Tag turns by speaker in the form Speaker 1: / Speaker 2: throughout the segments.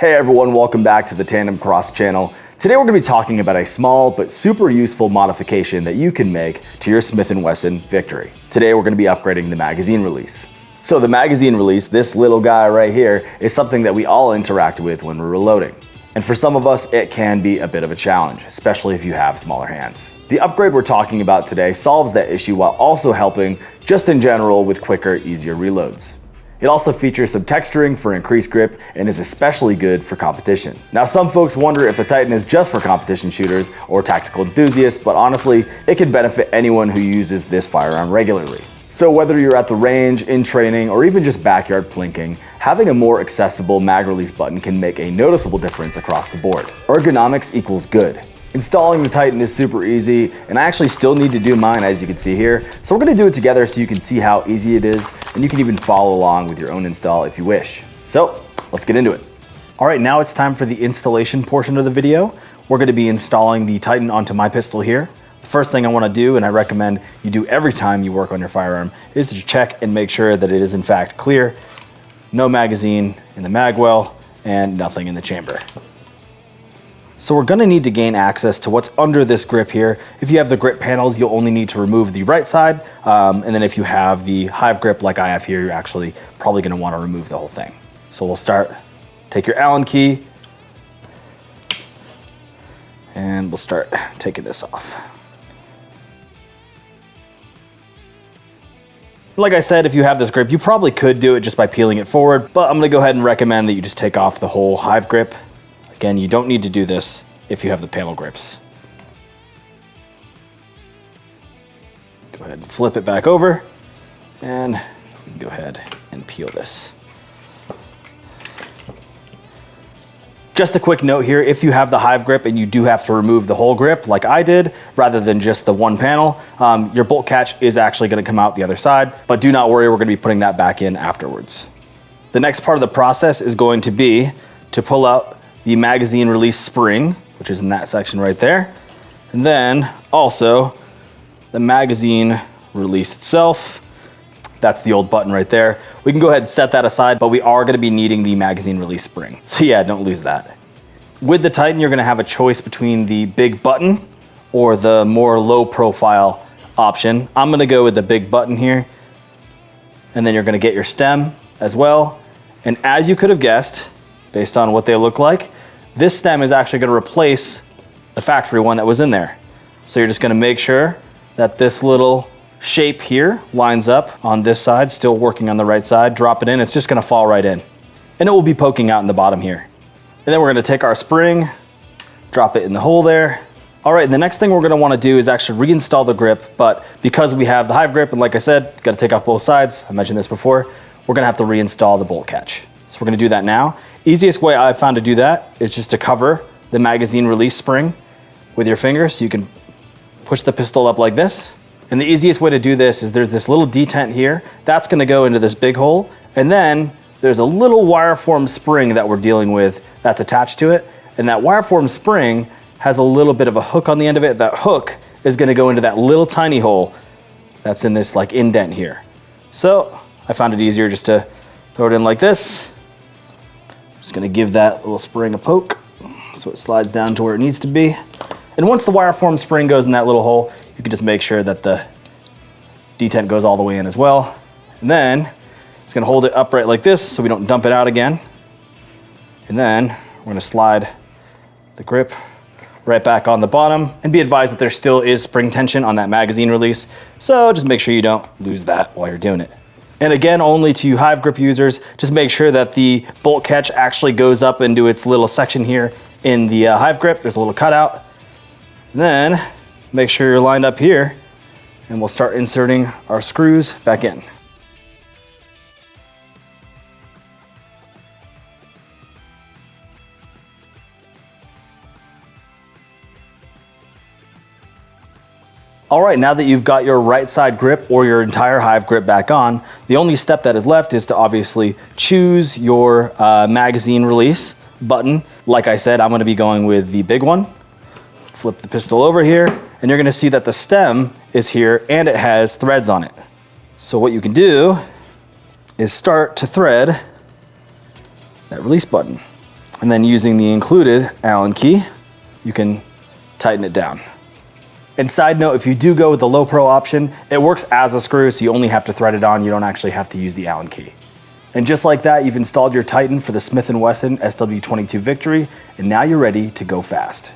Speaker 1: Hey everyone, welcome back to the TANDEMKROSS channel. Today we're going to be talking about a small but super useful modification that you can make to your Smith & Wesson Victory. Today we're going to be upgrading the magazine release. So the magazine release, this little guy right here, is something that we all interact with when we're reloading. And for some of us, it can be a bit of a challenge, especially if you have smaller hands. The upgrade we're talking about today solves that issue while also helping, just in general, with quicker, easier reloads. It also features some texturing for increased grip and is especially good for competition. Now, some folks wonder if the Titan is just for competition shooters or tactical enthusiasts, but honestly, it can benefit anyone who uses this firearm regularly. So whether you're at the range, in training, or even just backyard plinking, having a more accessible mag release button can make a noticeable difference across the board. Ergonomics equals good. Installing the Titan is super easy, and I actually still need to do mine, as you can see here. So we're gonna do it together so you can see how easy it is, and you can even follow along with your own install if you wish. So let's get into it. All right, now it's time for the installation portion of the video. We're gonna be installing the Titan onto my pistol here. The first thing I wanna do, and I recommend you do every time you work on your firearm, is to check and make sure that it is in fact clear. No magazine in the mag well, and nothing in the chamber. So we're gonna need to gain access to what's under this grip here. If you have the grip panels, you'll only need to remove the right side. And then if you have the hive grip like I have here, you're actually probably gonna wanna remove the whole thing. So we'll start, take your Allen key, and we'll start taking this off. Like I said, if you have this grip, you probably could do it just by peeling it forward, but I'm gonna go ahead and recommend that you just take off the whole hive grip. Again, you don't need to do this if you have the panel grips. Go ahead and flip it back over, and we can go ahead and peel this. Just a quick note here, if you have the hive grip and you do have to remove the whole grip like I did, rather than just the one panel, your bolt catch is actually gonna come out the other side, but do not worry, we're gonna be putting that back in afterwards. The next part of the process is going to be to pull out the magazine release spring, which is in that section right there, and then also the magazine release itself. That's the old button right there. We can go ahead and set that aside, but we are gonna be needing the magazine release spring. So yeah, don't lose that. With the Titan, you're gonna have a choice between the big button or the more low profile option. I'm gonna go with the big button here, and then you're gonna get your stem as well. And as you could have guessed, based on what they look like, this stem is actually gonna replace the factory one that was in there. So you're just gonna make sure that this little shape here lines up on this side, still working on the right side, drop it in, it's just gonna fall right in. And it will be poking out in the bottom here. And then we're gonna take our spring, drop it in the hole there. All right, the next thing we're gonna wanna do is actually reinstall the grip, but because we have the hive grip, and like I said, gotta take off both sides, I mentioned this before, we're gonna have to reinstall the bolt catch. So we're gonna do that now. Easiest way I've found to do that is just to cover the magazine release spring with your finger, so you can push the pistol up like this. And the easiest way to do this is there's this little detent here, that's gonna go into this big hole, and then there's a little wire form spring that we're dealing with that's attached to it, and that wire form spring has a little bit of a hook on the end of it. That hook is gonna go into that little tiny hole that's in this like indent here. So I found it easier just to throw it in like this. Just gonna give that little spring a poke so it slides down to where it needs to be. And once the wire form spring goes in that little hole, you can just make sure that the detent goes all the way in as well. And then it's gonna hold it upright like this so we don't dump it out again. And then we're gonna slide the grip right back on the bottom, and be advised that there still is spring tension on that magazine release. So just make sure you don't lose that while you're doing it. And again, only to you hive grip users, just make sure that the bolt catch actually goes up into its little section here in the hive grip. There's a little cutout. And then make sure you're lined up here, and we'll start inserting our screws back in. All right, now that you've got your right side grip or your entire hive grip back on, the only step that is left is to obviously choose your magazine release button. Like I said, I'm gonna be going with the big one. Flip the pistol over here, and you're gonna see that the stem is here and it has threads on it. So what you can do is start to thread that release button. And then using the included Allen key, you can tighten it down. And side note, if you do go with the low pro option, it works as a screw, so you only have to thread it on. You don't actually have to use the Allen key. And just like that, you've installed your Titan for the Smith & Wesson SW22 Victory, and now you're ready to go fast.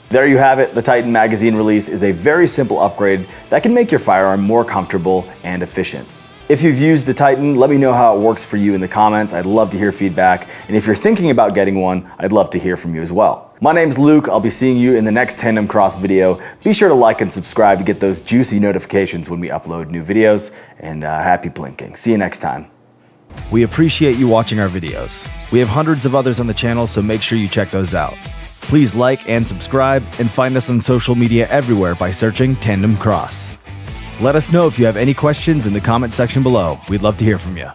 Speaker 1: There you have it. The Titan magazine release is a very simple upgrade that can make your firearm more comfortable and efficient. If you've used the Titan, let me know how it works for you in the comments. I'd love to hear feedback. And if you're thinking about getting one, I'd love to hear from you as well. My name's Luke. I'll be seeing you in the next Tandem Cross video. Be sure to like and subscribe to get those juicy notifications when we upload new videos. And happy blinking. See you next time.
Speaker 2: We appreciate you watching our videos. We have hundreds of others on the channel, so make sure you check those out. Please like and subscribe, and find us on social media everywhere by searching Tandem Cross. Let us know if you have any questions in the comment section below. We'd love to hear from you.